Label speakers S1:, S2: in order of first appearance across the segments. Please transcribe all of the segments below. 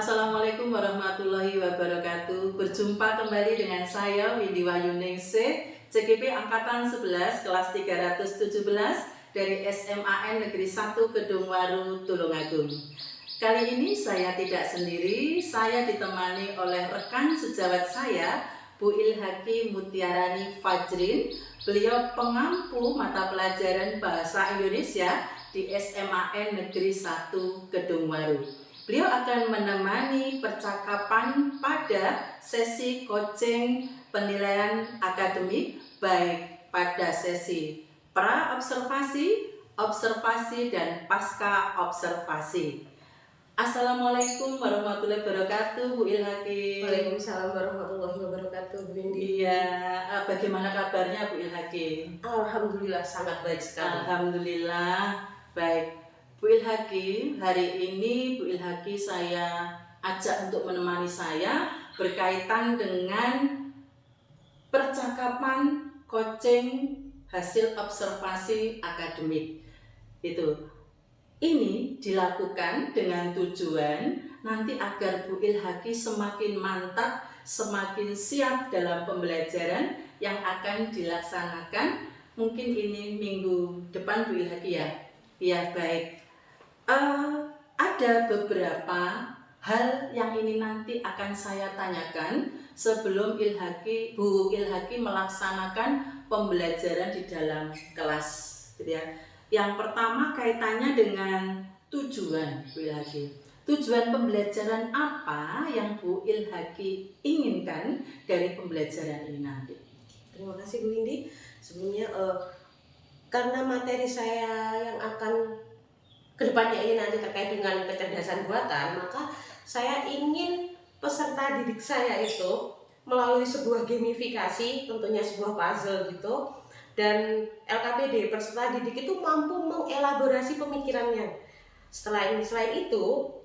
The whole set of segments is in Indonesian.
S1: Assalamualaikum warahmatullahi wabarakatuh. Berjumpa kembali dengan saya Windy Wayuningsih, CGP Angkatan 11 kelas 317 dari SMAN Negeri 1 Kedung Waru, Tulungagung. Kali ini saya tidak sendiri, saya ditemani oleh rekan sejawat saya, Bu Ilhaqi Mutiarani Fajrin. Beliau pengampu mata pelajaran Bahasa Indonesia di SMAN Negeri 1 Kedung Waru. Beliau akan menemani percakapan pada sesi coaching penilaian akademik, baik pada sesi pra-observasi, observasi, dan pasca observasi. Assalamualaikum warahmatullahi wabarakatuh, Bu Ilhaqi.
S2: Waalaikumsalam warahmatullahi wabarakatuh, Bu Windy.
S1: Iya, bagaimana kabarnya Bu Ilhaqi?
S2: Alhamdulillah sangat baik sekali.
S1: Alhamdulillah baik. Bu Ilhaqi, hari ini Bu Ilhaqi saya ajak untuk menemani saya berkaitan dengan percakapan coaching hasil observasi akademik. Ini dilakukan dengan tujuan nanti agar Bu Ilhaqi semakin mantap, semakin siap dalam pembelajaran yang akan dilaksanakan. Mungkin ini minggu depan Bu Ilhaqi ya. Ya baik. Ada beberapa hal yang ini nanti akan saya tanyakan sebelum Bu Ilhaqi melaksanakan pembelajaran di dalam kelas, gitu ya. Yang pertama kaitannya dengan tujuan Bu Ilhaqi. Tujuan pembelajaran apa yang Bu Ilhaqi inginkan dari pembelajaran ini nanti?
S2: Terima kasih, Bu Windy. Sebelumnya karena materi saya yang akan kedepannya ini nanti terkait dengan kecerdasan buatan, maka saya ingin peserta didik saya itu melalui sebuah gamifikasi, tentunya sebuah puzzle gitu, dan LKPD peserta didik itu mampu mengelaborasi pemikirannya. Selain itu,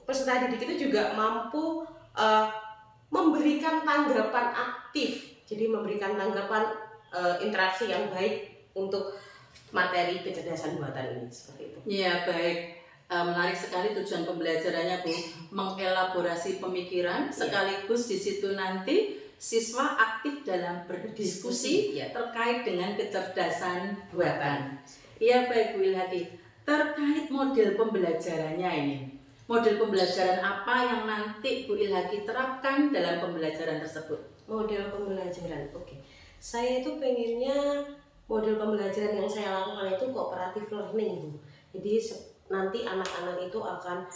S2: peserta didik itu juga mampu memberikan tanggapan aktif, jadi memberikan tanggapan interaksi yang baik untuk materi kecerdasan buatan ini, seperti itu.
S1: Ya baik. Menarik sekali tujuan pembelajarannya Bu, mengelaborasi pemikiran sekaligus di situ nanti siswa aktif dalam berdiskusi terkait dengan kecerdasan buatan. Iya baik Bu Ilhaqi, terkait model pembelajarannya ini, model pembelajaran apa yang nanti Bu Ilhaqi terapkan dalam pembelajaran tersebut?
S2: Model pembelajaran, oke. Saya itu pengennya model pembelajaran yang saya lakukan itu cooperative learning Bu. Jadi nanti anak-anak itu akan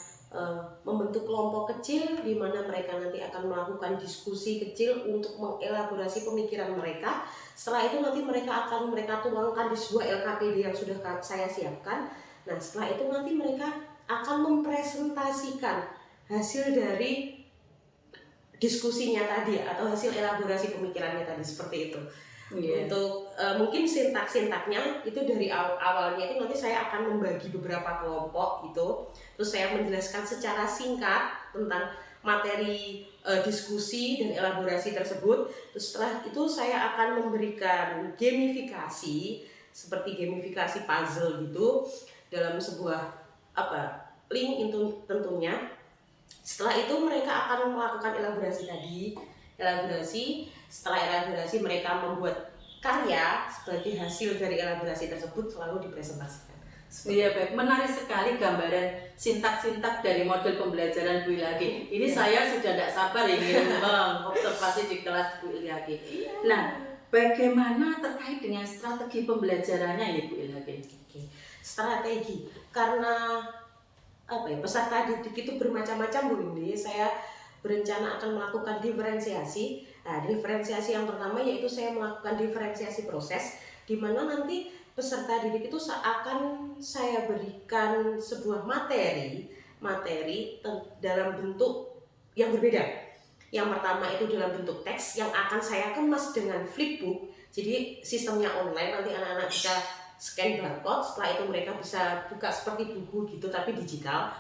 S2: membentuk kelompok kecil di mana mereka nanti akan melakukan diskusi kecil untuk mengelaborasi pemikiran mereka. Setelah itu nanti mereka tuangkan di sebuah LKPD yang sudah saya siapkan. Nah, setelah itu nanti mereka akan mempresentasikan hasil dari diskusinya tadi atau hasil elaborasi pemikirannya tadi, seperti itu. Untuk mungkin sintak-sintaknya itu dari awalnya itu nanti saya akan membagi beberapa kelompok gitu, terus saya menjelaskan secara singkat tentang materi diskusi dan elaborasi tersebut. Terus setelah itu saya akan memberikan gamifikasi seperti gamifikasi puzzle gitu dalam sebuah link itu tentunya. Setelah itu mereka akan melakukan elaborasi tadi. Setelah elaborasi mereka membuat karya sebagai hasil dari elaborasi tersebut selalu dipresentasikan.
S1: Iya baik, menarik sekali gambaran sintak-sintak dari model pembelajaran Bu Ilhaqi. Ini saya sudah tidak sabar ingin mengobservasi di kelas Bu Ilhaqi. Nah, bagaimana terkait dengan strategi pembelajarannya ini Bu Ilhaqi?
S2: Strategi, karena peserta didik itu bermacam-macam Bu Windy, saya berencana akan melakukan diferensiasi. Nah, diferensiasi yang pertama yaitu saya melakukan diferensiasi proses, di mana nanti peserta didik itu akan saya berikan sebuah materi dalam bentuk yang berbeda. Yang pertama itu dalam bentuk teks yang akan saya kemas dengan flipbook. Jadi sistemnya online, nanti anak-anak bisa scan barcode, setelah itu mereka bisa buka seperti buku gitu tapi digital.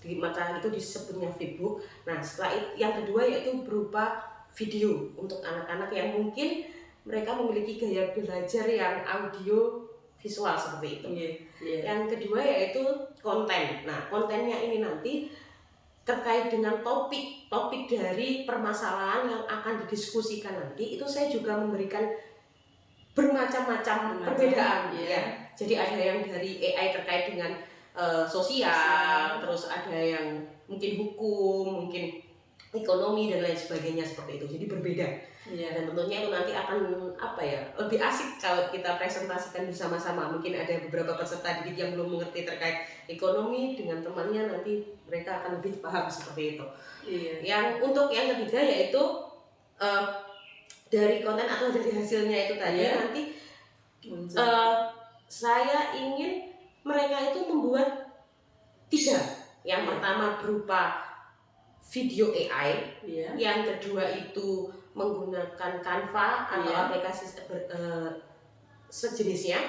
S2: Maka itu disebutnya flipbook. Nah, setelah itu yang kedua yaitu berupa video untuk anak-anak yang mungkin mereka memiliki gaya belajar yang audio visual seperti itu. Yang kedua yaitu konten. Nah, kontennya ini nanti terkait dengan topik dari permasalahan yang akan didiskusikan nanti, itu saya juga memberikan bermacam-macam perbedaan ya. Jadi ada yang dari AI terkait dengan sosial, terus ada yang mungkin hukum, mungkin ekonomi dan lain sebagainya seperti itu. Jadi berbeda. Dan tentunya itu nanti akan lebih asik kalau kita presentasikan bersama-sama. Mungkin ada beberapa peserta didik yang belum mengerti terkait ekonomi, dengan temannya nanti mereka akan lebih paham seperti itu. Yang untuk yang ketiga yaitu dari konten atau dari hasilnya itu tadi nanti saya ingin mereka itu membuat 3. Yang pertama berupa video AI, yang kedua itu menggunakan Canva atau aplikasi sejenisnya,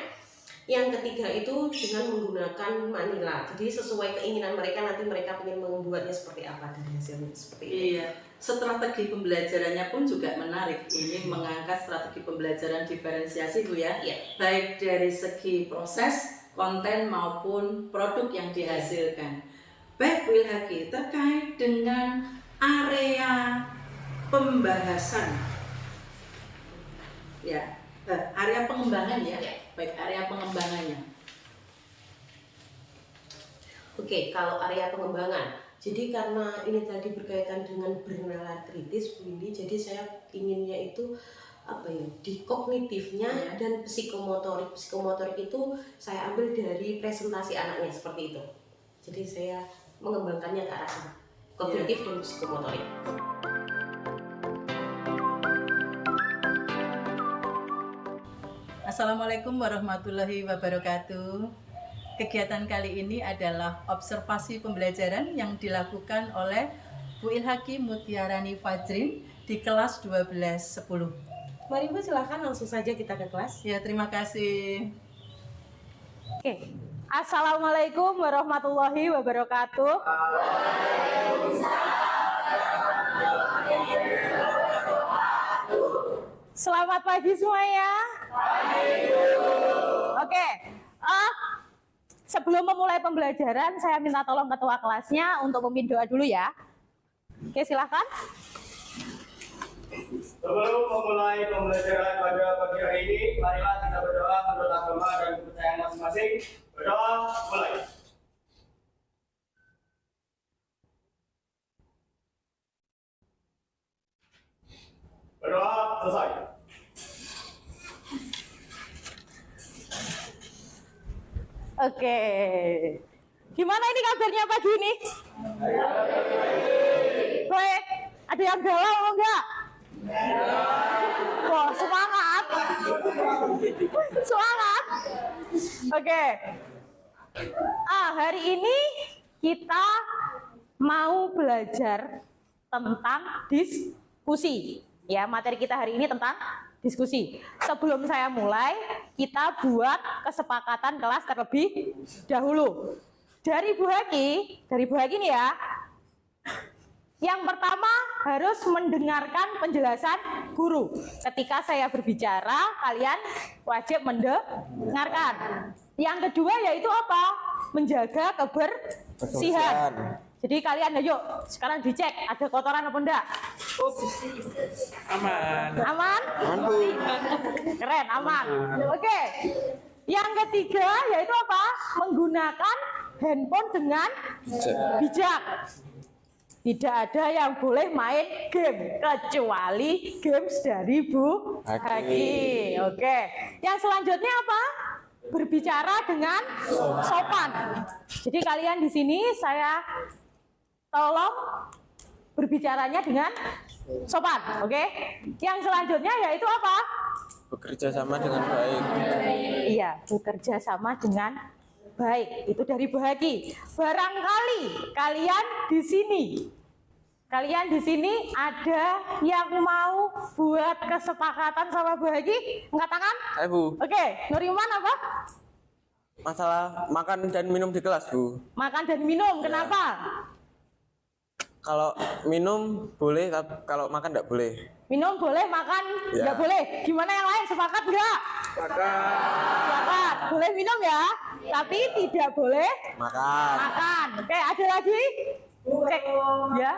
S2: yang ketiga itu dengan menggunakan Manila. Jadi sesuai keinginan mereka, nanti mereka ingin membuatnya seperti apa dari hasilnya seperti itu.
S1: Strategi pembelajarannya pun juga menarik. Ini mengangkat strategi pembelajaran diferensiasi Bu ya. Baik dari segi proses, konten maupun produk yang dihasilkan. Baik Bu Ilhaqi, terkait dengan area pembahasan area pengembangan baik area pengembangannya.
S2: Oke, kalau area pengembangan, jadi karena ini tadi berkaitan dengan bernalar kritis Bu Indi, jadi saya inginnya itu di kognitifnya dan psikomotorik. Psikomotorik itu saya ambil dari presentasi anaknya seperti itu. Jadi saya mengembangkannya ke arah sana, kognitif dan psikomotorik.
S1: Assalamualaikum warahmatullahi wabarakatuh. Kegiatan kali ini adalah observasi pembelajaran yang dilakukan oleh Bu Ilhaqi Mutiarani Fajrin di kelas 1210.
S2: Mari Bu, silakan langsung saja kita ke kelas.
S1: Ya, terima kasih.
S3: Oke. Assalamualaikum warahmatullahi wabarakatuh. Selamat pagi semuanya. Oke. Sebelum memulai pembelajaran, saya minta tolong ketua kelasnya untuk memimpin doa dulu ya. Oke, silakan.
S4: Sebelum memulai pembelajaran pada pagi hari ini, marilah kita berdoa menurut agama dan kepercayaan masing-masing. Berdoa, mulai. Berdoa, selesai.
S3: Oke. Gimana ini kabarnya pagi ini? Baik. Ada yang galau enggak? Wah, semangat. Semangat. Oke. Hari ini kita mau belajar tentang diskusi. Ya, materi kita hari ini tentang diskusi. Sebelum saya mulai, kita buat kesepakatan kelas terlebih dahulu. Dari Bu Haki nih ya. Yang pertama harus mendengarkan penjelasan guru. Ketika saya berbicara, kalian wajib mendengarkan. Yang kedua yaitu apa? Menjaga kebersihan. Jadi kalian ayo sekarang dicek ada kotoran apa enggak?
S4: Aman.
S3: Aman? Keren, aman. Oke. Yang ketiga yaitu apa? Menggunakan handphone dengan bijak. Tidak ada yang boleh main game kecuali games dari Bu Haki. Oke. Yang selanjutnya apa? Berbicara dengan sopan. Jadi kalian di sini saya tolong berbicaranya dengan sopan, oke? Yang selanjutnya yaitu apa?
S5: Bekerja sama dengan baik.
S3: Iya, bekerja sama dengan baik. Itu dari Bu Haki. Barangkali kalian di sini ada yang mau buat kesepakatan sama Bu Haki? Angkat tangan?
S5: Hai Bu.
S3: Oke, Nuriman apa?
S5: Masalah makan dan minum di kelas Bu.
S3: Makan dan minum, kenapa?
S5: Kalau minum boleh, tapi kalau makan nggak boleh.
S3: Minum boleh, makan nggak boleh. Gimana yang lain, sepakat nggak? Sepakat. Boleh minum ya, tapi tidak boleh
S5: Makan.
S3: makan. Oke, ada lagi? Cek, ya.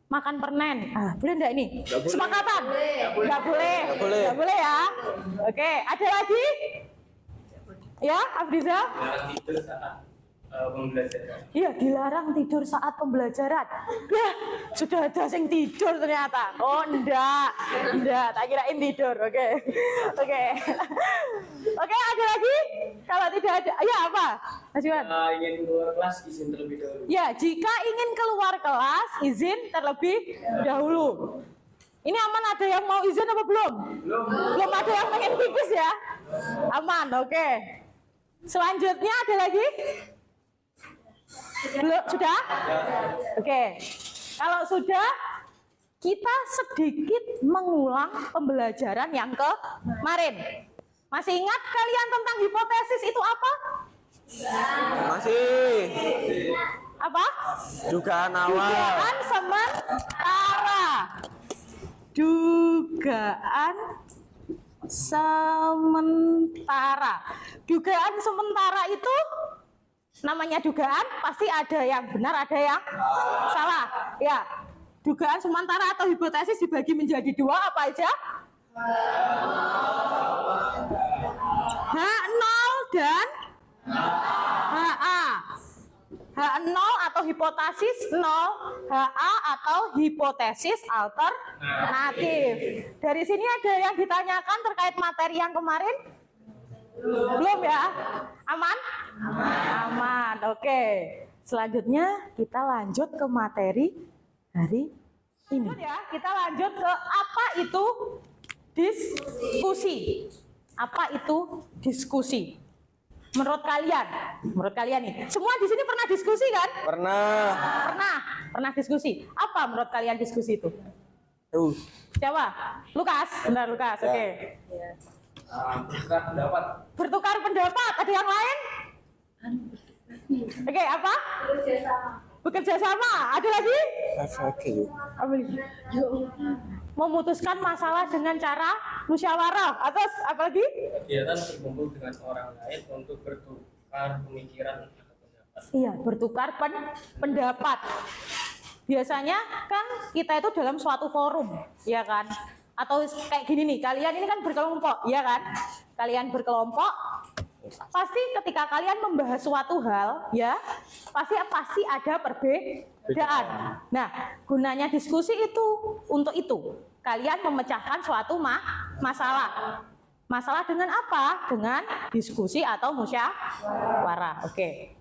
S3: Makan permen. Ah, boleh enggak ini? Sepakatan? Enggak boleh. Enggak boleh ya. Oke, ada lagi? Ya, Afrizal?
S4: Tidur saat pembelajaran.
S3: Iya, dilarang tidur saat pembelajaran. Ya, sudah ada yang tidur ternyata. Oh, enggak, tak kirain tidur. Oke. Oke, ada lagi? Kalau tidak ada, ya apa? Mas Iwan?
S4: Ingin keluar kelas izin terlebih dahulu.
S3: Ya, jika ingin keluar kelas, izin terlebih dahulu. Ini aman, ada yang mau izin apa belum? Belum ada yang pengen pipis ya? Aman, oke. Selanjutnya ada lagi? Belum, sudah? Oke. Kalau sudah, kita sedikit mengulang pembelajaran yang kemarin. Masih ingat kalian tentang hipotesis itu apa?
S5: Masih.
S3: Apa?
S5: Dugaan awal.
S3: Dugaan sementara. Dugaan sementara. Dugaan sementara itu namanya dugaan, pasti ada yang benar, ada yang salah. Ya, dugaan sementara atau hipotesis dibagi menjadi dua, apa aja? H0 dan HA. H0 atau hipotesis 0, HA atau hipotesis alternatif. Dari sini ada yang ditanyakan terkait materi yang kemarin? Belum ya? Aman? Aman, oke. Selanjutnya kita lanjut ke materi hari ini. Ya, kita lanjut ke apa itu diskusi. Apa itu diskusi? Menurut kalian nih, semua di sini pernah diskusi kan? Pernah diskusi. Apa menurut kalian diskusi itu? Siapa? Lukas, benar Lukas. Oke.
S4: Bertukar pendapat.
S3: Bertukar pendapat. Ada yang lain? Oke, apa? Bekerja sama. Ada lagi? Apa lagi? Memutuskan masalah dengan cara musyawarah. Atas apa lagi?
S4: Kegiatan berkumpul dengan orang lain untuk bertukar pemikiran atau pendapat.
S3: Iya, bertukar pendapat. Biasanya kan kita itu dalam suatu forum, ya kan? Atau kayak gini nih, kalian ini kan berkelompok, ya kan? Kalian berkelompok, pasti ketika kalian membahas suatu hal, ya, pasti ada perbedaan. Nah, gunanya diskusi itu untuk itu. Kalian memecahkan suatu masalah. Masalah dengan apa? Dengan diskusi atau musyawarah. Oke.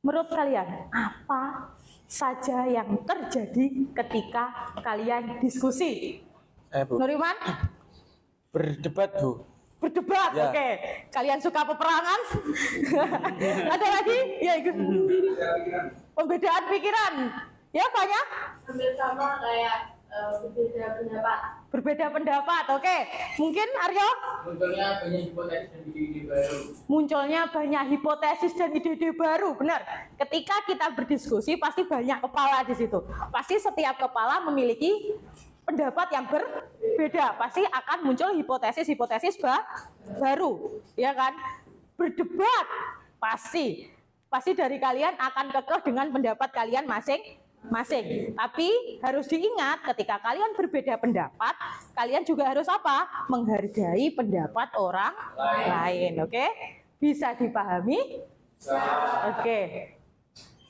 S3: Menurut kalian, apa saja yang terjadi ketika kalian diskusi?
S5: Bu.
S3: Nuriman?
S5: Berdebat, Bu.
S3: Berdebat,
S5: Ya.
S3: oke. Kalian suka peperangan? Ada lagi? Ya, ikut. Pembedaan pikiran. Ya, banyak?
S6: Hampir sama kayak berbeda pendapat.
S3: Berbeda pendapat, oke. Mungkin Aryo?
S4: Munculnya banyak hipotesis dan ide-ide baru.
S3: Munculnya banyak hipotesis dan ide-ide baru, benar. Ketika kita berdiskusi, pasti banyak kepala di situ. Pasti setiap kepala memiliki pendapat yang berbeda. Pasti akan muncul hipotesis-hipotesis baru, ya kan? Berdebat, pasti dari kalian akan kekeh dengan pendapat kalian masing-masing. Tapi harus diingat, ketika kalian berbeda pendapat, kalian juga harus apa? Menghargai pendapat orang lain, oke? Bisa dipahami? Oke.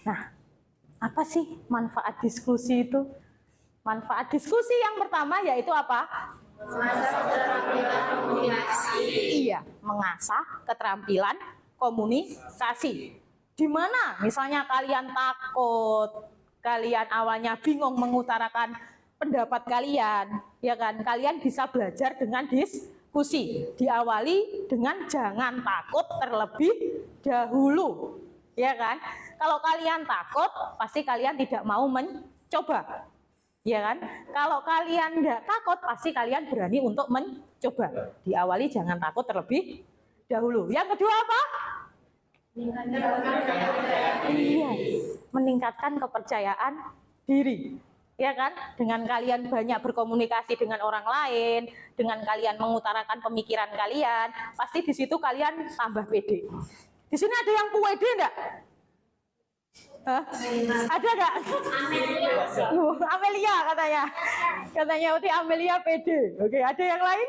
S3: Nah, apa sih manfaat diskusi itu? Manfaat diskusi yang pertama yaitu apa? Iya, mengasah keterampilan komunikasi. Di mana misalnya kalian takut, kalian awalnya bingung mengutarakan pendapat kalian, ya kan? Kalian bisa belajar dengan diskusi. Diawali dengan jangan takut terlebih dahulu, ya kan? Kalau kalian takut, pasti kalian tidak mau mencoba, ya kan? Kalau kalian tidak takut, pasti kalian berani untuk mencoba. Diawali jangan takut terlebih dahulu. Yang kedua apa? Iya, meningkatkan kepercayaan diri, ya kan? Dengan kalian banyak berkomunikasi dengan orang lain, dengan kalian mengutarakan pemikiran kalian, pasti di situ kalian tambah pede. Di sini ada yang pede enggak? Hah? Ada nggak? Amelia katanya Uti Amelia PD. Oke, ada yang lain?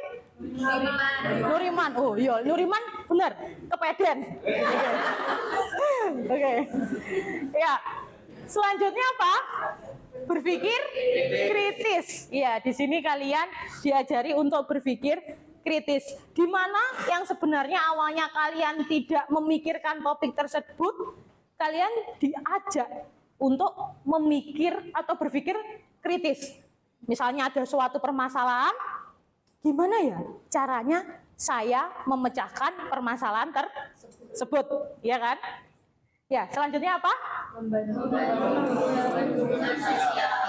S3: Nuriman. Oh iya, Nuriman benar, kepeden. Oke. Ya. Selanjutnya apa? Berpikir kritis. Ya, di sini kalian diajari untuk berpikir kritis. Di mana yang sebenarnya awalnya kalian tidak memikirkan topik tersebut, kalian diajak untuk memikir atau berpikir kritis. Misalnya ada suatu permasalahan, gimana ya caranya saya memecahkan permasalahan tersebut, ya kan? Ya, selanjutnya apa?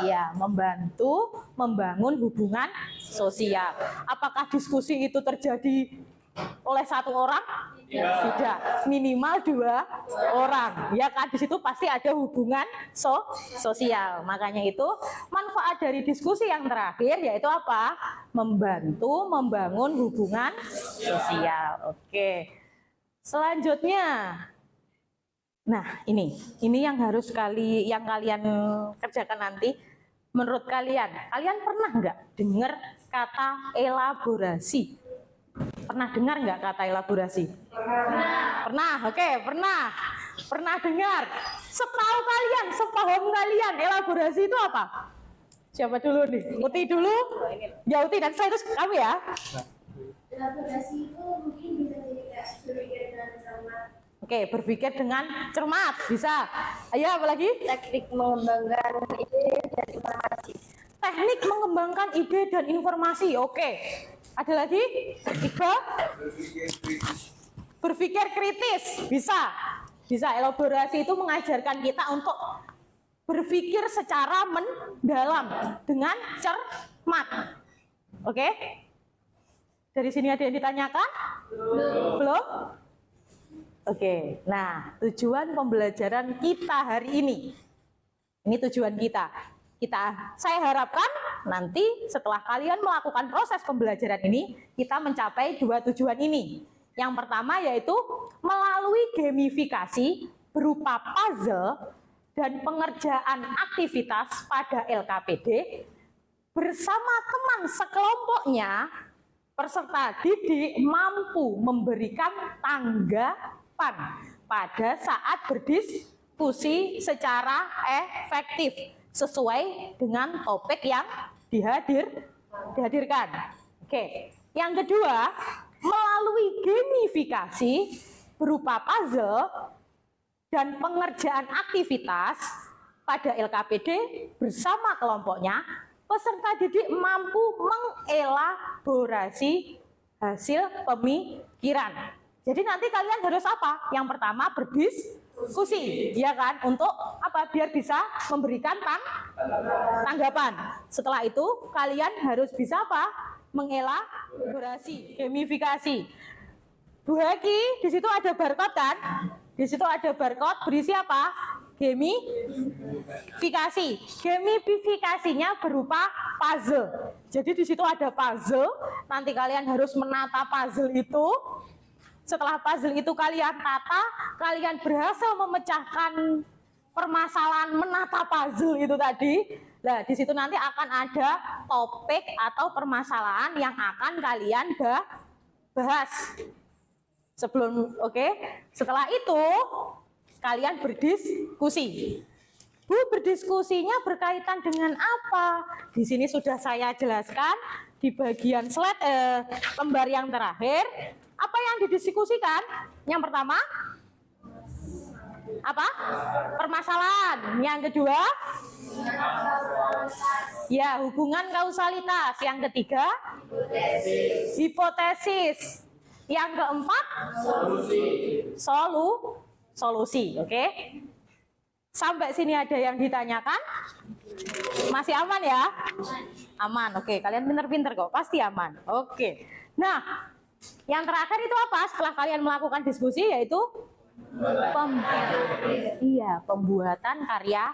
S3: Ya, membantu membangun hubungan sosial. Apakah diskusi itu terjadi oleh satu orang? Tidak, minimal 2 orang. Ya kan, di situ pasti ada hubungan sosial. Makanya itu manfaat dari diskusi yang terakhir yaitu apa? Membantu membangun hubungan sosial. Oke. Selanjutnya, nah ini yang harus yang kalian kerjakan nanti. Menurut kalian pernah nggak dengar kata elaborasi? Pernah dengar nggak kata elaborasi? Pernah, oke, pernah dengar. Setahu kalian, sepaham kalian, elaborasi itu apa? Siapa dulu nih? Uti dulu? Ya Uti, dan saya terus kamu ya.
S6: Elaborasi itu mungkin bisa jadi kayak berpikir dengan cermat.
S3: Oke, berpikir dengan cermat, bisa. Ayo, apa lagi?
S6: Teknik mengembangkan ide dan informasi.
S3: Teknik mengembangkan ide dan informasi, oke. Ada lagi? Iqbal? Berpikir kritis, bisa. Elaborasi itu mengajarkan kita untuk berpikir secara mendalam dengan cermat. Oke? Dari sini ada yang ditanyakan? Belum? Oke. Nah, tujuan pembelajaran kita hari ini. Ini tujuan kita. Saya harapkan nanti setelah kalian melakukan proses pembelajaran ini, kita mencapai 2 tujuan ini. Yang pertama yaitu melalui gamifikasi berupa puzzle dan pengerjaan aktivitas pada LKPD bersama teman sekelompoknya, peserta didik mampu memberikan tanggapan pada saat berdiskusi secara efektif sesuai dengan topik yang dihadirkan. Oke. Yang kedua, melalui gamifikasi berupa puzzle dan pengerjaan aktivitas pada LKPD bersama kelompoknya, peserta didik mampu mengelaborasi hasil pemikiran. Jadi nanti kalian harus apa? Yang pertama berdiskusi, ya kan? Untuk apa? Biar bisa memberikan tanggapan. Setelah itu kalian harus bisa apa? Mengelaborasi, gamifikasi. Bu Haki, di situ ada barcode kan? Di situ ada barcode berisi apa? Gamifikasi. Gamifikasinya berupa puzzle. Jadi di situ ada puzzle. Nanti kalian harus menata puzzle itu. Setelah puzzle itu kalian tata, kalian berhasil memecahkan permasalahan menata puzzle itu tadi. Nah, di situ nanti akan ada topik atau permasalahan yang akan kalian bahas. Setelah itu kalian berdiskusi. Bu, berdiskusinya berkaitan dengan apa? Di sini sudah saya jelaskan di bagian slide lembar yang terakhir. Apa yang didiskusikan? Yang pertama, apa? Permasalahan. Yang kedua, ya, hubungan kausalitas. Yang ketiga, hipotesis. Yang keempat, solusi. Oke? Sampai sini ada yang ditanyakan? Masih aman ya? Aman. Oke, kalian pinter-pinter kok, pasti aman. Oke. Nah, yang terakhir itu apa? Setelah kalian melakukan diskusi yaitu pembuatan karya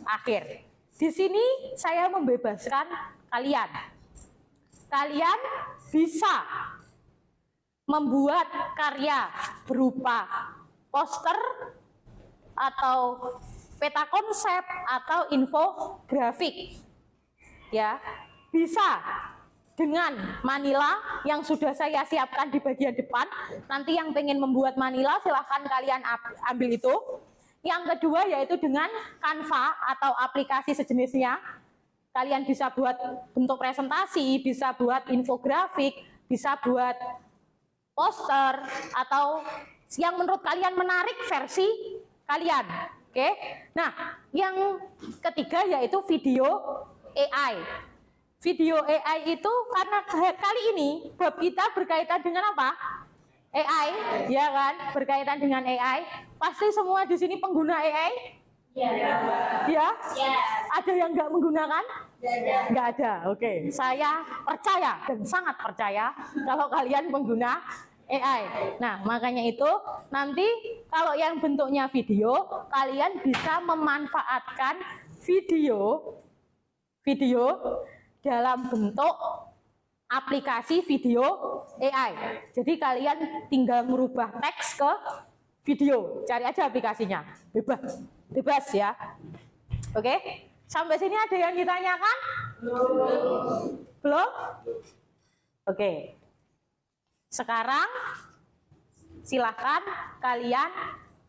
S3: akhir. Di sini saya membebaskan kalian. Kalian bisa membuat karya berupa poster atau peta konsep atau infografik. Ya, bisa dengan Manila yang sudah saya siapkan di bagian depan. Nanti yang pengen membuat Manila silahkan kalian ambil itu. Yang kedua yaitu dengan Canva atau aplikasi sejenisnya. Kalian bisa buat bentuk presentasi, bisa buat infografik, bisa buat poster, atau yang menurut kalian menarik versi kalian. Oke. Nah, yang ketiga yaitu video AI. Video AI itu karena kali ini bab kita berkaitan dengan apa? AI, ya kan? Berkaitan dengan AI. Pasti semua di sini pengguna AI? Ya. Ya? Ada yang nggak menggunakan? Nggak ada. Oke. Saya percaya dan sangat percaya kalau kalian pengguna AI. Nah, makanya itu nanti kalau yang bentuknya video, kalian bisa memanfaatkan video dalam bentuk aplikasi video AI. Jadi kalian tinggal merubah teks ke video. Cari aja aplikasinya. Bebas ya. Oke? Sampai sini ada yang ditanyakan? Belum? Oke. Sekarang silahkan kalian,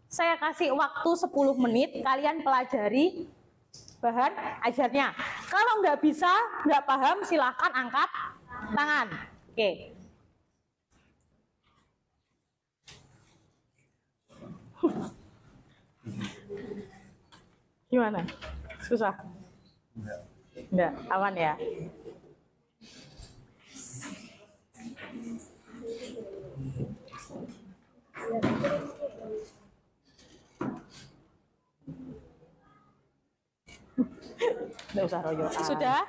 S3: saya kasih waktu 10 menit, kalian pelajari bahan ajarnya. Kalau nggak bisa, nggak paham, silahkan angkat tangan. Oke. Gimana? Susah? Enggak, aman ya? Nggak usah royokan. Sudah?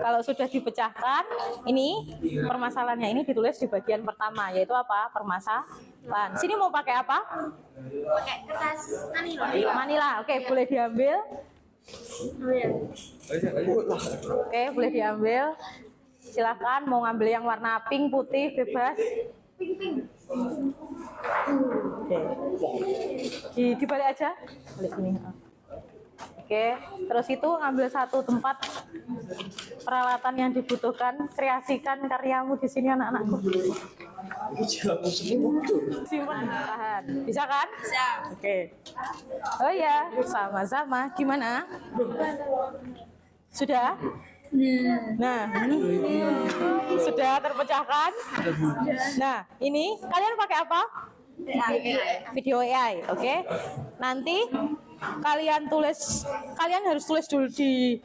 S3: Kalau sudah dipecahkan, ini permasalahannya ini ditulis di bagian pertama, yaitu apa? Permasalahan. Sini mau pakai apa?
S6: Pakai kertas Manila.
S3: Manila. Oke, boleh diambil. Oke, boleh diambil. Silakan mau ngambil yang warna pink, putih, bebas.
S6: Pink.
S3: Oke. Dibalik aja. Balik sini. Oke, terus itu ambil satu tempat peralatan yang dibutuhkan, kreasikan karyamu di sini anak-anakku. Simpan, tahan. Bisa kan?
S6: Bisa.
S3: Oke. Oh ya, sama-sama. Gimana? Sudah? Nah, sudah terpecahkan? Nah, ini kalian pakai apa? Video AI, oke? Nanti kalian harus tulis dulu di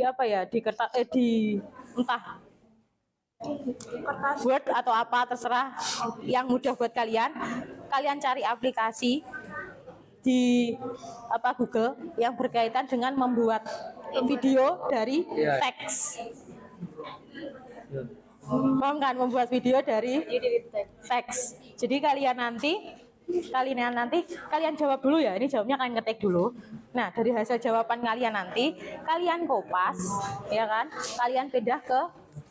S3: apa ya, di kertas, di entah Word atau apa, terserah yang mudah buat kalian. Kalian cari aplikasi di Google yang berkaitan dengan membuat video dari teks. Paham kan, membuat video dari teks. Jadi kalian jawab dulu ya. Ini jawabnya kalian ketik dulu. Nah, dari hasil jawaban kalian nanti kalian kopas, ya kan? Kalian pindah ke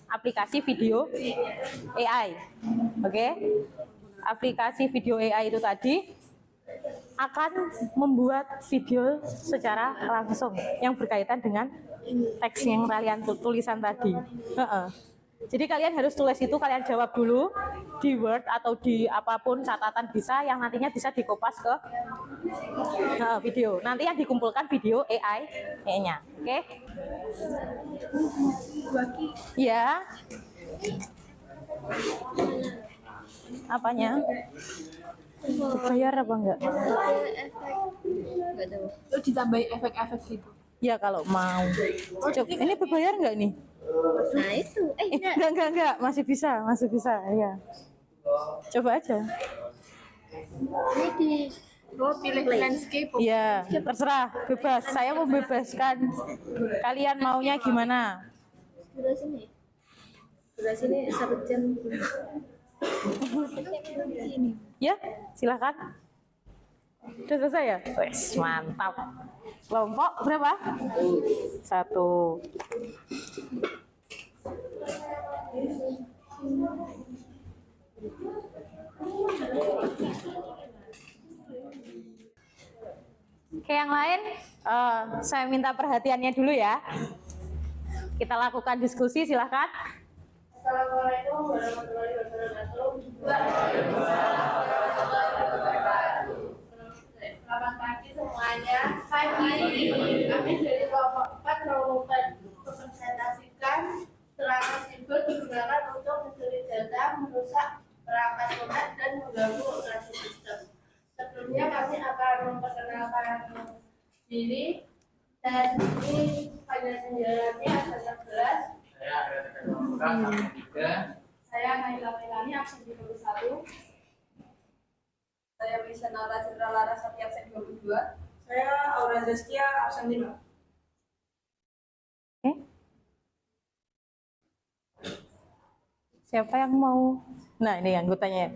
S3: aplikasi video AI. Oke? Aplikasi video AI itu tadi akan membuat video secara langsung yang berkaitan dengan teks yang kalian tulisan tadi. Jadi kalian harus tulis itu, kalian jawab dulu di Word atau di apapun catatan bisa, yang nantinya bisa dikopas ke video. Nanti yang dikumpulkan video AI-nya, oke? Ya. Apanya? Bayar apa enggak?
S6: Enggak tahu.
S7: Ditambahin efek-efek gitu.
S3: Ya kalau mau. Coba, ini berbayar enggak nih?
S6: Nah itu,
S3: Enggak, masih bisa, ya. Coba aja.
S6: Ini
S7: Pilih landscape.
S3: Iya, terserah, bebas. Saya membebaskan. Kalian maunya gimana?
S6: durasi ini 1 jam.
S3: Ya, silakan. Sudah selesai ya? Wes, mantap. Kelompok berapa? 1. Oke, yang lain? lain saya minta perhatiannya dulu ya. Kita lakukan diskusi, silahkan.
S6: Assalamualaikum warahmatullahi wabarakatuh. Selamat pagi semuanya. Pagi kami dari kelompok 4 melakukan mempresentasikan serangan siber digunakan untuk mencuri data, merusak perangkat lunak dan mengganggu operasi sistem. Sebelumnya kami akan memperkenalkan diri. Saya sendiri pada senjatanya absen 11. Saya Naila Melani absen 21. Saya Misha Nara Cendra Larasati absen 22. Saya Aura Zaskia absen 5.
S3: Siapa yang mau? Nah, ini anggotanya.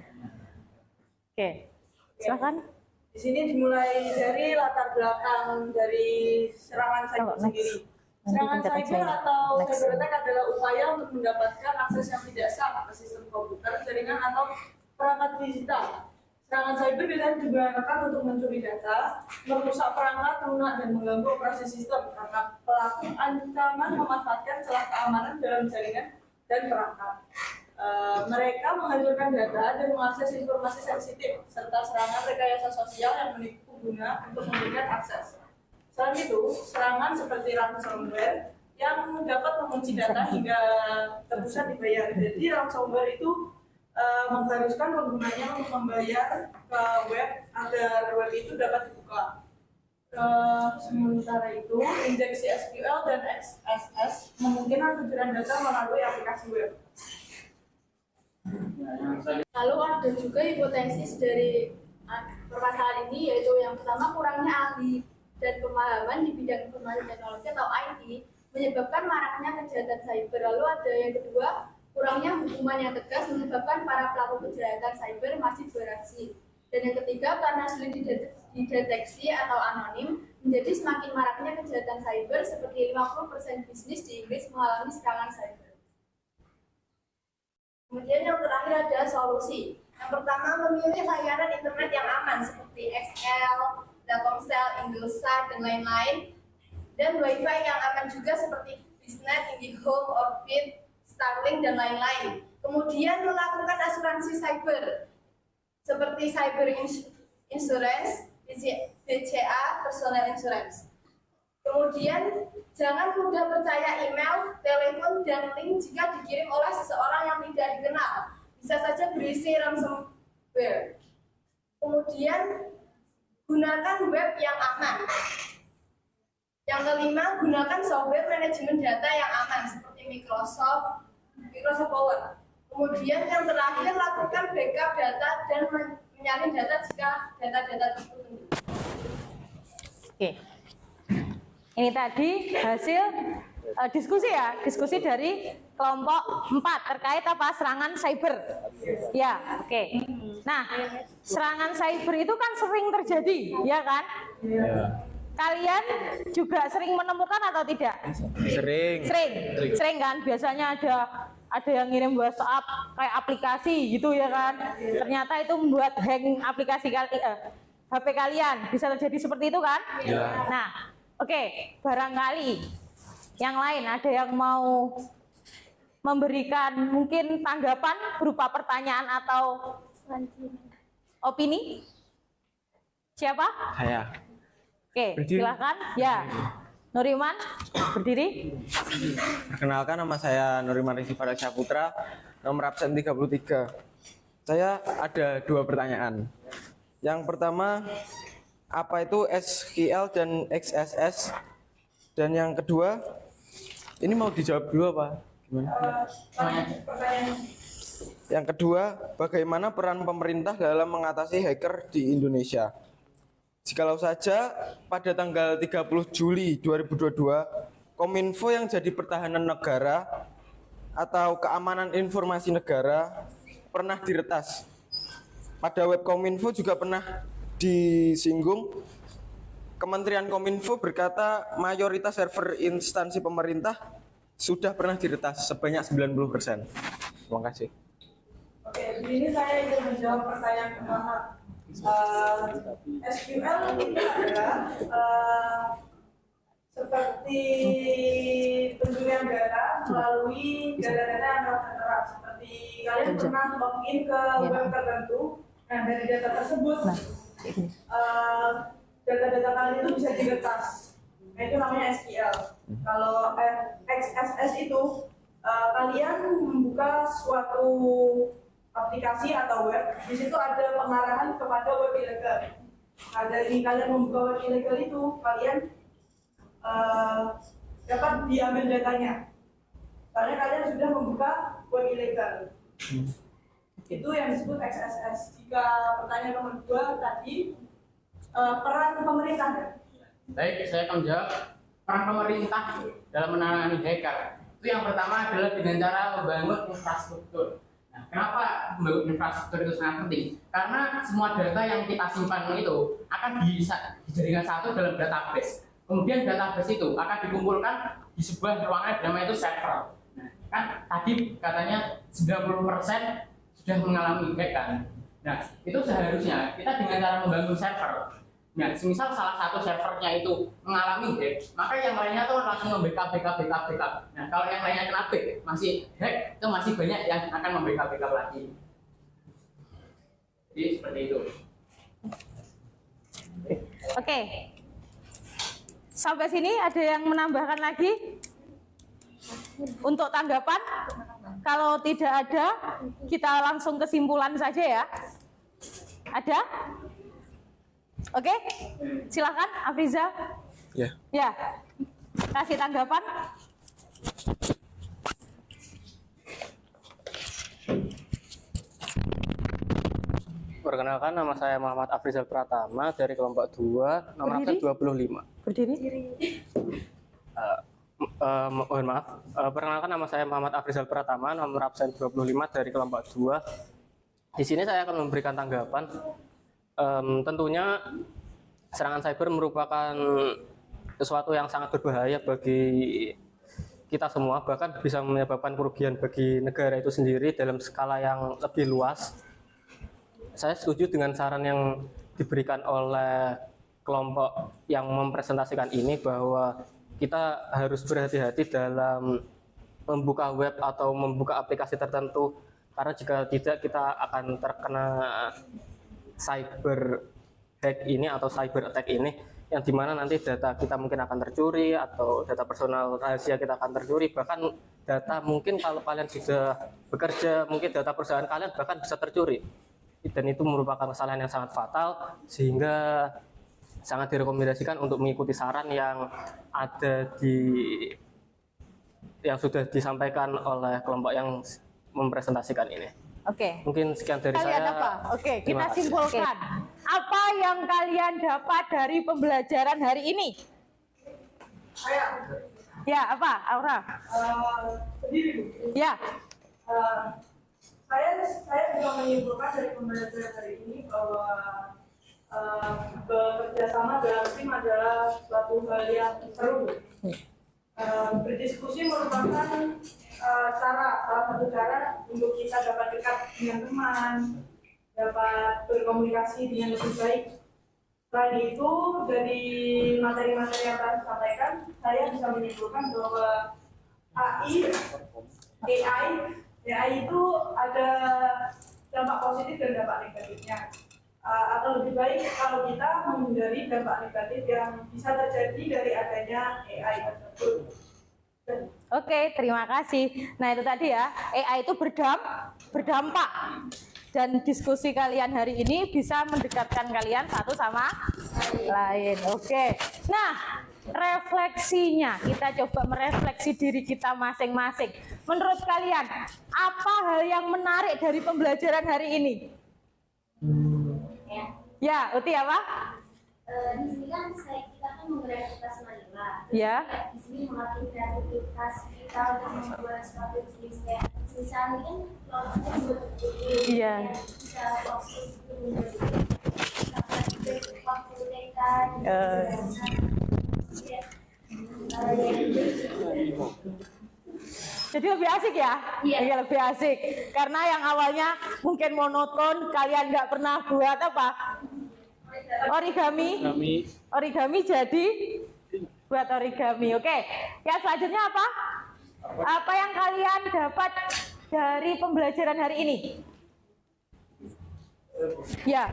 S3: Oke, silakan.
S7: Di sini dimulai dari latar belakang dari serangan cyber sendiri. Serangan cyber atau cyber attack adalah upaya untuk mendapatkan akses yang tidak sah ke sistem komputer, jaringan atau perangkat digital. Serangan cyber biasanya digunakan untuk mencuri data, merusak perangkat lunak dan mengganggu operasi sistem karena pelaku ancaman memanfaatkan celah keamanan dalam jaringan dan perangkat. Mereka menghancurkan data dan mengakses informasi sensitif serta serangan rekayasa sosial yang menipu pengguna untuk memberikan akses. Selain itu, serangan seperti ransomware yang dapat mengunci data hingga tebusan dibayar. Jadi ransomware itu mengharuskan penggunanya untuk membayar ke web agar web itu dapat dibuka. Sementara itu, injeksi SQL dan XSS memungkinkan pencurian data melalui aplikasi web.
S6: Lalu ada juga hipotesis dari permasalahan ini, yaitu yang pertama kurangnya ahli dan pemahaman di bidang informasi teknologi atau IT menyebabkan maraknya kejahatan cyber. Lalu ada yang kedua, kurangnya hukuman yang tegas menyebabkan para pelaku kejahatan cyber masih beraksi. Dan yang ketiga, karena sulit dideteksi atau anonim, menjadi semakin maraknya kejahatan cyber seperti 50% bisnis di Inggris mengalami serangan cyber. Kemudian yang terakhir ada solusi. Yang pertama, memilih layanan internet yang aman seperti XL, Telkomsel, Indosat, dan lain-lain. Dan Wi-Fi yang aman juga seperti Biznet, IndiHome, Orbit, Starlink, dan lain-lain. Kemudian melakukan asuransi cyber seperti cyber insurance, BCA, personal insurance. Kemudian, jangan mudah percaya email, telepon, dan link jika dikirim oleh seseorang yang tidak dikenal. Bisa saja berisi ransomware. Kemudian, gunakan web yang aman. Yang kelima, gunakan software manajemen data yang aman seperti Microsoft Power. Kemudian yang terakhir, lakukan backup data dan menyalin data jika data-data tersebut.
S3: Oke. Ini tadi hasil diskusi ya, diskusi dari kelompok 4 terkait apa? Serangan cyber. Ya, oke. Nah, serangan cyber itu kan sering terjadi, ya kan?
S5: Ya.
S3: Kalian juga sering menemukan atau tidak? Sering kan? Biasanya ada yang ngirim WhatsApp kayak aplikasi gitu ya kan? Ternyata itu membuat hang aplikasi HP kalian. Bisa terjadi seperti itu kan?
S5: Ya.
S3: Nah, oke, barangkali yang lain ada yang mau memberikan mungkin tanggapan berupa pertanyaan atau opini? Siapa?
S5: Saya.
S3: Oke,
S5: Berdiri.
S3: silakan. Ya, Nuriman, berdiri.
S5: Perkenalkan, nama saya Nuriman Rizky Farah Saputra, nomor absen 33. Saya ada 2 pertanyaan. Yang pertama, apa itu SQL dan XSS? Dan yang kedua, ini mau dijawab dulu apa? Gimana? Yang kedua, bagaimana peran pemerintah dalam mengatasi hacker di Indonesia? Jikalau saja pada tanggal 30 Juli 2022, Kominfo yang jadi pertahanan negara atau keamanan informasi negara pernah diretas. Pada web Kominfo juga pernah disinggung. Kementerian Kominfo berkata mayoritas server instansi pemerintah sudah pernah diretas sebanyak 90%. Terima kasih.
S7: Oke, di sini saya ingin menjawab pertanyaan pertama. SQL itu adalah seperti penjualan data melalui data-data yang tertera. Seperti kalian pernah login ke web tertentu, nah dari data tersebut data-data kalian itu bisa diretas. Nah itu namanya SQL. Kalau XSS itu kalian membuka suatu aplikasi atau web, di situ ada pengarahan kepada web ilegal. Nah, dari kalian membuka web ilegal itu, kalian dapat diambil datanya. Karena kalian sudah membuka web ilegal. Itu yang disebut XSS. Jika pertanyaan nomor 2 tadi, peran pemerintah.
S8: Baik, saya akan menjawab peran pemerintah dalam menangani hacker. Itu yang pertama adalah dengan cara membangun infrastruktur. Nah, kenapa membangun infrastruktur itu sangat penting? Karena semua data yang kita simpan itu akan dijadikan satu dalam database. Kemudian database itu akan dikumpulkan di sebuah ruangan namanya itu server. Nah, kan tadi katanya 90% sudah mengalami hack kan? Nah, itu seharusnya kita dengan cara membangun server. Nah, semisal salah satu servernya itu mengalami hack, maka yang lainnya tuh langsung membackup. Nah, kalau yang lainnya kena hack, masih hack, itu masih banyak yang akan membackup lagi. Jadi seperti itu.
S3: Oke. Sampai sini ada yang menambahkan lagi? Untuk tanggapan? Kalau tidak ada, kita langsung kesimpulan saja ya. Ada? Oke, silakan Afriza.
S5: Ya.
S3: Ya, kasih tanggapan.
S9: Perkenalkan, nama saya Muhammad Afrizal Pratama dari kelompok 2, nomor absen 25.
S3: Berdiri.
S9: Mohon maaf. Perkenalkan, nama saya Muhammad Afrizal Pratama, nomor absen 25 dari kelompok 2. Di sini saya akan memberikan tanggapan. Tentunya serangan cyber merupakan sesuatu yang sangat berbahaya bagi kita semua, bahkan bisa menyebabkan kerugian bagi negara itu sendiri dalam skala yang lebih luas. Saya setuju dengan saran yang diberikan oleh kelompok yang mempresentasikan ini, bahwa kita harus berhati-hati dalam membuka web atau membuka aplikasi tertentu, karena jika tidak kita akan terkena cyber hack ini atau cyber attack ini, yang dimana nanti data kita mungkin akan tercuri atau data personal rahasia kita akan tercuri, bahkan data mungkin kalau kalian sudah bekerja, mungkin data perusahaan kalian bahkan bisa tercuri, dan itu merupakan kesalahan yang sangat fatal, sehingga sangat direkomendasikan untuk mengikuti saran yang ada yang sudah disampaikan oleh kelompok yang mempresentasikan ini.
S3: Oke.
S9: Mungkin sekian dari
S3: kalian
S9: saya.
S3: apa? Oke, kita simpulkan. Apa yang kalian dapat dari pembelajaran hari ini? Ya, apa, Aura?
S7: Sendiri, Bu.
S3: Ya.
S7: Saya juga menyimpulkan dari pembelajaran hari ini bahwa bekerjasama dalam tim adalah suatu hal yang seru. Berdiskusi merupakan salah satu cara untuk kita dapat dekat dengan teman, dapat berkomunikasi dengan lebih baik. Selain itu, dari materi-materi yang telah disampaikan, saya bisa menyimpulkan bahwa AI itu ada dampak positif dan dampak negatifnya. Atau lebih baik kalau kita menghindari dampak negatif yang bisa terjadi dari adanya AI tersebut.
S3: Oke, terima kasih. Nah, itu tadi ya, AI itu berdampak. Dan diskusi kalian hari ini bisa mendekatkan kalian satu sama lain. Oke. Nah, refleksinya, kita coba merefleksi diri kita masing-masing. Menurut kalian, apa hal yang menarik dari pembelajaran hari ini? Ya, Uti apa?
S10: Di sini kan kita kan mengkreativitas Manila.
S3: Ya.
S10: Di sini melatih kreativitas kita untuk membuat suatu jenis kayak misalnya kan kalau kita buat
S3: iya.
S10: Bisa fokus untuk waktu TK.
S3: Jadi lebih asik ya? Iya, lebih asik. Karena yang awalnya mungkin monoton, kalian nggak pernah buat apa? Origami jadi buat origami. Oke. Yang selanjutnya apa? Apa yang kalian dapat dari pembelajaran hari ini? Ya.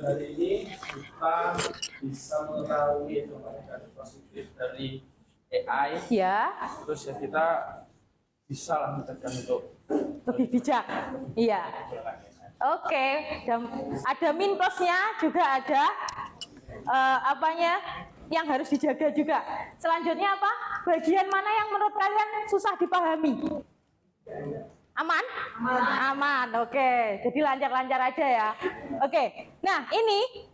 S11: Hari ini kita bisa mengetahui informasi positif dari AI.
S3: Ya.
S11: Terus ya kita bisa lah mencegah untuk
S3: lebih bijak. Iya. Oke. Dan ada min plusnya juga ada apanya yang harus dijaga juga. Selanjutnya apa? Bagian mana yang menurut kalian susah dipahami? Aman? Aman. Oke. Jadi lancar-lancar aja ya. Oke. Nah, ini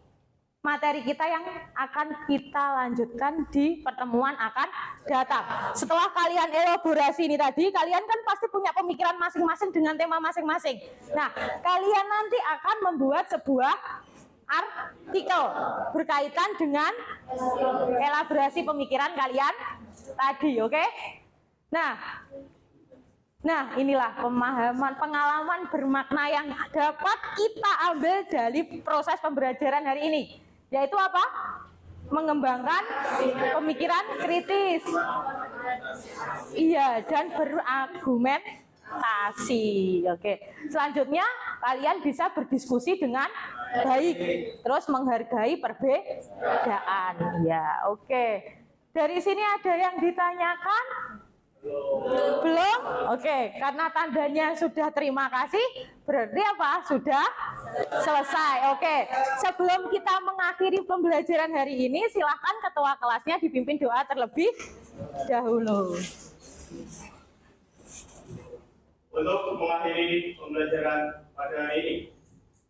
S3: materi kita yang akan kita lanjutkan di pertemuan akan datang. Setelah kalian elaborasi ini tadi, kalian kan pasti punya pemikiran masing-masing dengan tema masing-masing. Nah, kalian nanti akan membuat sebuah artikel berkaitan dengan elaborasi pemikiran kalian tadi, oke? Nah, inilah pengalaman bermakna yang dapat kita ambil dari proses pembelajaran hari ini. Yaitu apa? Mengembangkan pemikiran kritis. Iya, dan berargumentasi. Oke. Selanjutnya, kalian bisa berdiskusi dengan baik. Terus menghargai perbedaan. Ya, oke. Dari sini ada yang ditanyakan? Belum? Oke, karena tandanya sudah terima kasih, berarti apa? Sudah selesai. Oke, sebelum kita mengakhiri pembelajaran hari ini, silakan ketua kelasnya dipimpin doa terlebih dahulu.
S4: Untuk mengakhiri pembelajaran pada hari ini,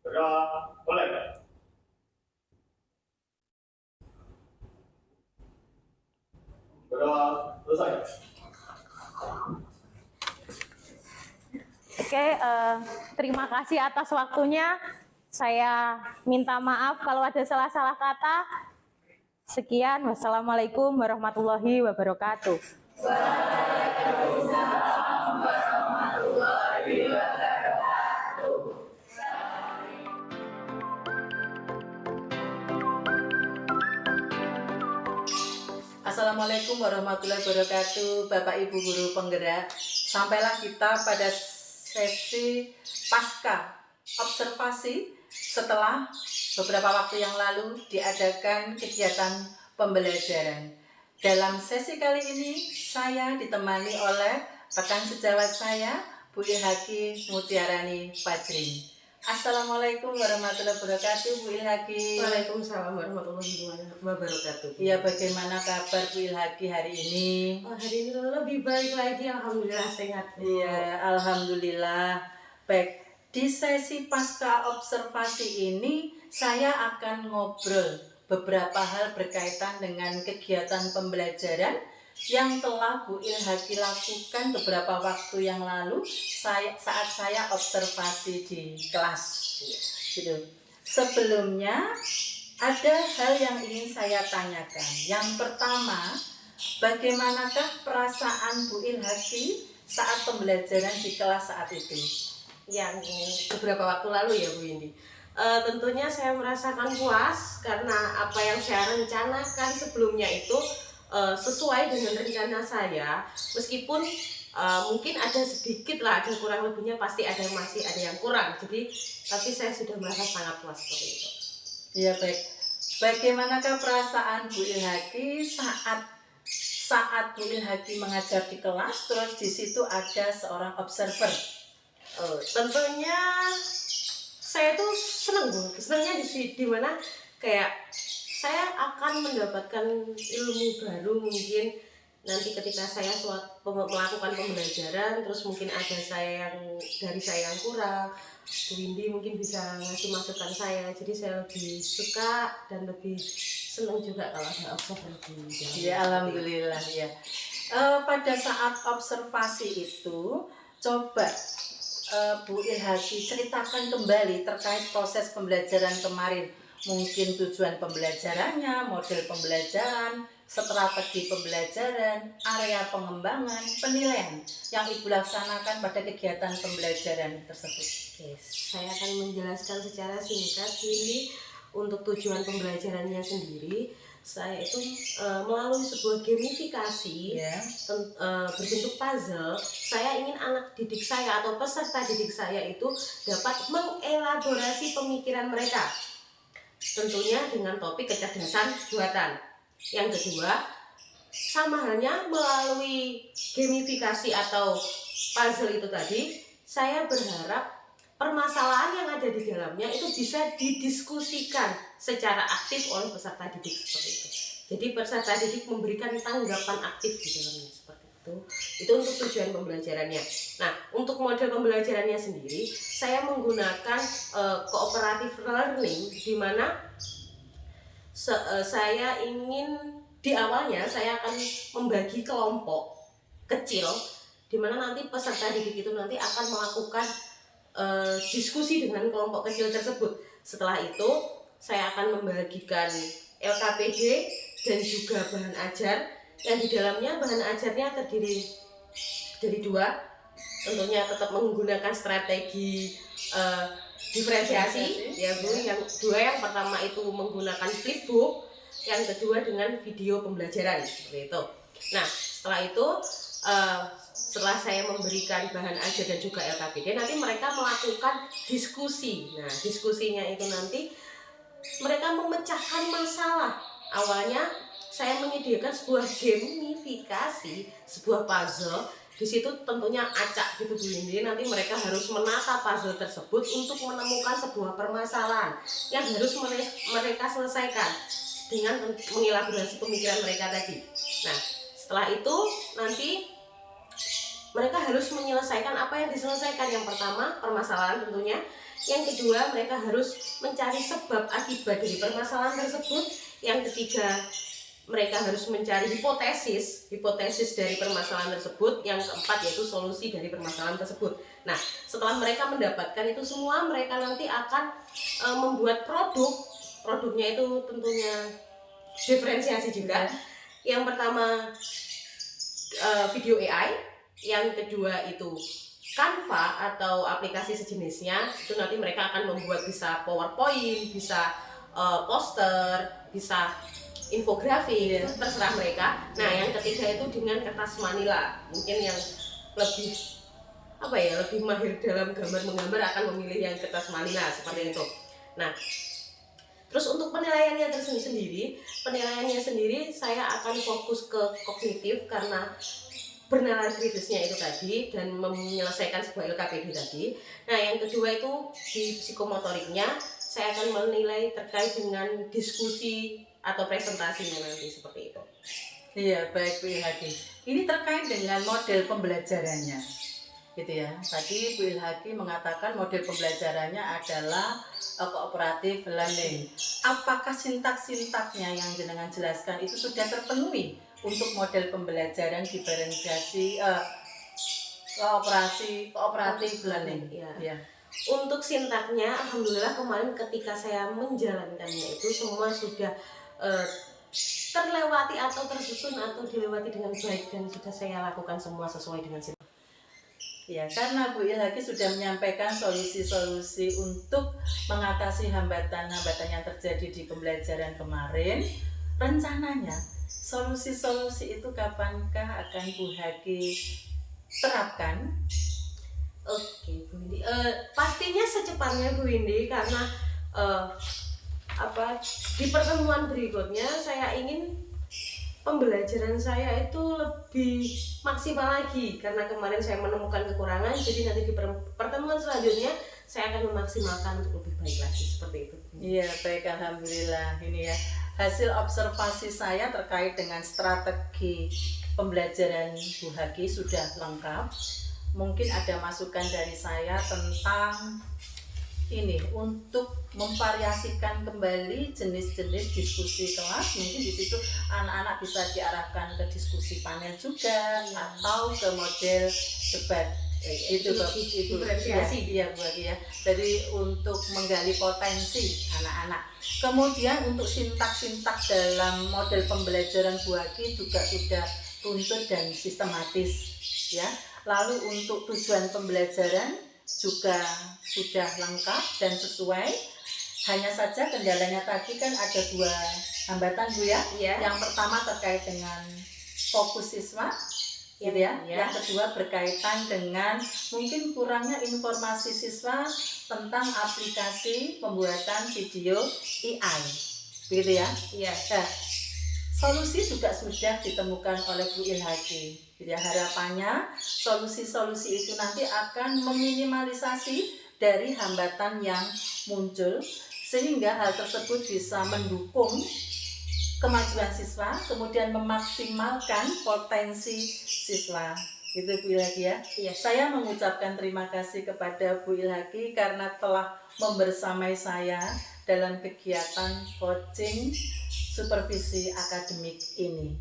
S4: berdoa boleh. Berdoa selesai.
S3: Oke, terima kasih atas waktunya. Saya minta maaf kalau ada salah-salah kata. Sekian, wassalamualaikum warahmatullahi wabarakatuh. Waalaikumsalam warahmatullahi wabarakatuh.
S1: Assalamualaikum warahmatullahi wabarakatuh, Bapak Ibu Guru Penggerak. Sampailah kita pada sesi pasca observasi setelah beberapa waktu yang lalu diadakan kegiatan pembelajaran. Dalam sesi kali ini saya ditemani oleh rekan sejawat saya, Bu Ilhaqi Mutiarani Fajrin. Assalamualaikum warahmatullahi wabarakatuh, Bu Ilhaqi.
S2: Waalaikumsalam warahmatullahi wabarakatuh.
S1: Iya, bagaimana kabar Bu Ilhaqi hari ini?
S2: Hari ini lebih baik lagi, alhamdulillah sehat.
S1: Iya, alhamdulillah. Baik, di sesi pasca observasi ini saya akan ngobrol beberapa hal berkaitan dengan kegiatan pembelajaran yang telah Bu Ilhaqi lakukan beberapa waktu yang lalu saat saya observasi di kelas. Gitu. Sebelumnya ada hal yang ingin saya tanyakan. Yang pertama, bagaimanakah perasaan Bu Ilhaqi saat pembelajaran di kelas saat itu?
S2: Yang beberapa waktu lalu ya Bu Indi. Tentunya saya merasakan puas karena apa yang saya rencanakan sebelumnya itu sesuai dengan rencana saya, meskipun mungkin ada sedikit lah, ada kurang lebihnya, pasti ada yang masih ada yang kurang. Jadi tapi saya sudah merasa sangat puas seperti itu.
S1: Ya, baik. Bagaimanakah perasaan Bu Ilhaqi saat Bu Ilhaqi mengajar di kelas, terus di situ ada seorang observer?
S2: Tentunya saya tuh seneng Bu. Senangnya di mana kayak saya akan mendapatkan ilmu baru, mungkin nanti ketika saya melakukan pembelajaran, terus mungkin ada dari saya yang kurang, Bu Windy mungkin bisa ngasih masukan saya, jadi saya lebih suka dan lebih senang juga kalau ada observasi.
S1: Ya, alhamdulillah ya. Pada saat observasi itu, coba Bu Ilhaqi ceritakan kembali terkait proses pembelajaran kemarin. Mungkin tujuan pembelajarannya, model pembelajaran, strategi pembelajaran, area pengembangan, penilaian yang Ibu laksanakan pada kegiatan pembelajaran tersebut.
S2: Oke, saya akan menjelaskan secara singkat ini untuk tujuan pembelajarannya sendiri. Saya itu melalui sebuah gamifikasi berbentuk puzzle. Saya ingin anak didik saya atau peserta didik saya itu dapat mengelaborasi pemikiran mereka, tentunya dengan topik kecerdasan buatan. Yang kedua, sama halnya melalui gamifikasi atau puzzle itu tadi, saya berharap permasalahan yang ada di dalamnya itu bisa didiskusikan secara aktif oleh peserta didik seperti itu. Jadi peserta didik memberikan tanggapan aktif di dalamnya seperti itu. Itu untuk tujuan pembelajarannya. Nah, untuk model pembelajarannya sendiri, saya menggunakan cooperative learning, di mana saya ingin di awalnya saya akan membagi kelompok kecil, di mana nanti peserta didik itu nanti akan melakukan diskusi dengan kelompok kecil tersebut. Setelah itu saya akan membagikan LKPD dan juga bahan ajar, yang di dalamnya bahan ajarnya terdiri dari 2, tentunya tetap menggunakan strategi diferensiasi ya Bu. Yang 2, yang pertama itu menggunakan flipbook, yang kedua dengan video pembelajaran seperti itu. Nah, setelah itu setelah saya memberikan bahan ajar dan juga LKPD, nanti mereka melakukan diskusi. Nah, diskusinya itu nanti mereka memecahkan masalah. Awalnya saya menyediakan sebuah gamifikasi, sebuah puzzle. Di situ tentunya acak gitu Bu Windy. Nanti mereka harus menata puzzle tersebut untuk menemukan sebuah permasalahan yang harus mereka selesaikan dengan mengelaborasi pemikiran mereka tadi. Nah, setelah itu nanti mereka harus menyelesaikan apa yang diselesaikan. Yang pertama, permasalahan tentunya. Yang kedua, mereka harus mencari sebab akibat dari permasalahan tersebut. Yang ketiga, mereka harus mencari hipotesis dari permasalahan tersebut. Yang keempat, yaitu solusi dari permasalahan tersebut. Nah, setelah mereka mendapatkan itu semua, mereka nanti akan membuat produknya itu tentunya diferensiasi juga. Yang pertama video AI, yang kedua itu Canva atau aplikasi sejenisnya. Itu nanti mereka akan membuat bisa PowerPoint, bisa poster, bisa infografik, terserah mereka. Nah, yang ketiga itu dengan kertas manila. Mungkin yang lebih lebih mahir dalam gambar menggambar akan memilih yang kertas manila seperti itu. Nah, terus untuk penilaiannya sendiri saya akan fokus ke kognitif karena bernalar kritisnya itu tadi dan menyelesaikan sebuah LKPD tadi. Nah, yang kedua itu di psikomotoriknya saya akan menilai terkait dengan diskusi atau presentasinya nanti seperti itu.
S1: Iya, baik Bu Ilhaki. Ini terkait dengan model pembelajarannya, gitu ya. Tadi Bu Ilhaki mengatakan model pembelajarannya adalah cooperative learning. Apakah sintak-sintaknya yang jenengan jelaskan itu sudah terpenuhi untuk model pembelajaran diferensiasi cooperative learning?
S2: Ya. Untuk sintaknya, alhamdulillah kemarin ketika saya menjalankannya itu semua sudah terlewati atau tersusun atau dilewati dengan baik, dan sudah saya lakukan semua sesuai dengan sintak.
S1: Ya, karena Bu Ilhaki sudah menyampaikan solusi-solusi untuk mengatasi hambatan-hambatan yang terjadi di pembelajaran kemarin. Rencananya solusi-solusi itu kapankah akan Bu Ilhaki terapkan?
S2: Oke, Bu Windy. Pastinya secepatnya Bu Windy, karena di pertemuan berikutnya saya ingin pembelajaran saya itu lebih maksimal lagi, karena kemarin saya menemukan kekurangan. Jadi nanti di pertemuan selanjutnya saya akan memaksimalkan untuk lebih baik lagi seperti itu.
S1: Iya, baik, alhamdulillah. Ini ya hasil observasi saya terkait dengan strategi pembelajaran Bu Haki sudah lengkap. Mungkin ada masukan dari saya tentang ini untuk memvariasikan kembali jenis-jenis diskusi kelas. Mungkin di situ anak-anak bisa diarahkan ke diskusi panel juga atau ke model debat. itu
S2: diferensiasi.
S1: Iya Bu Agi ya. Jadi untuk menggali potensi anak-anak. Kemudian untuk sintak-sintak dalam model pembelajaran Bu Agi juga sudah runtut dan sistematis ya. Lalu untuk tujuan pembelajaran juga sudah lengkap dan sesuai. Hanya saja kendalanya tadi kan ada 2 hambatan Bu ya. Yang pertama terkait dengan fokus siswa gitu ya. Yang kedua berkaitan dengan mungkin kurangnya informasi siswa tentang aplikasi pembuatan video AI begitu ya. Nah, solusi juga sudah ditemukan oleh Bu Ilhaqi. Jadi harapannya solusi-solusi itu nanti akan meminimalisasi dari hambatan yang muncul sehingga hal tersebut bisa mendukung kemajuan siswa, kemudian memaksimalkan potensi siswa. Gitu Bu Ilhaqi ya. Saya mengucapkan terima kasih kepada Bu Ilhaqi karena telah membersamai saya dalam kegiatan coaching supervisi akademik ini.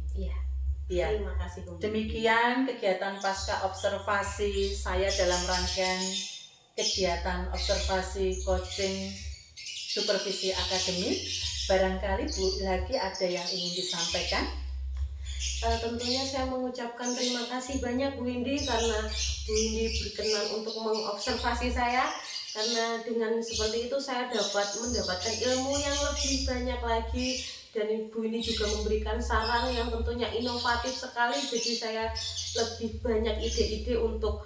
S2: Terima kasih Bu.
S1: Demikian kegiatan pasca observasi saya dalam rangkaian kegiatan observasi coaching supervisi akademik. Barangkali Bu Ilhaqi ada yang ingin disampaikan?
S2: Tentunya saya mengucapkan terima kasih banyak Bu Indi karena Bu Indi berkenan untuk mengobservasi saya, karena dengan seperti itu saya dapat mendapatkan ilmu yang lebih banyak lagi, dan Ibu Indi juga memberikan saran yang tentunya inovatif sekali, jadi saya lebih banyak ide-ide untuk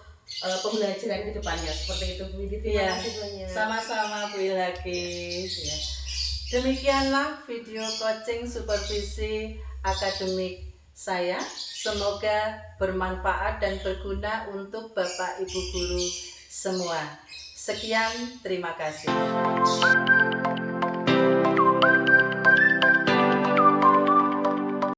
S2: pembelajaran ke depannya. Seperti itu Bu Indi. Terima kasih banyak.
S1: Sama-sama Bu Ilhaqi ya. Demikianlah video coaching supervisi akademik saya. Semoga bermanfaat dan berguna untuk Bapak Ibu guru semua. Sekian, terima kasih.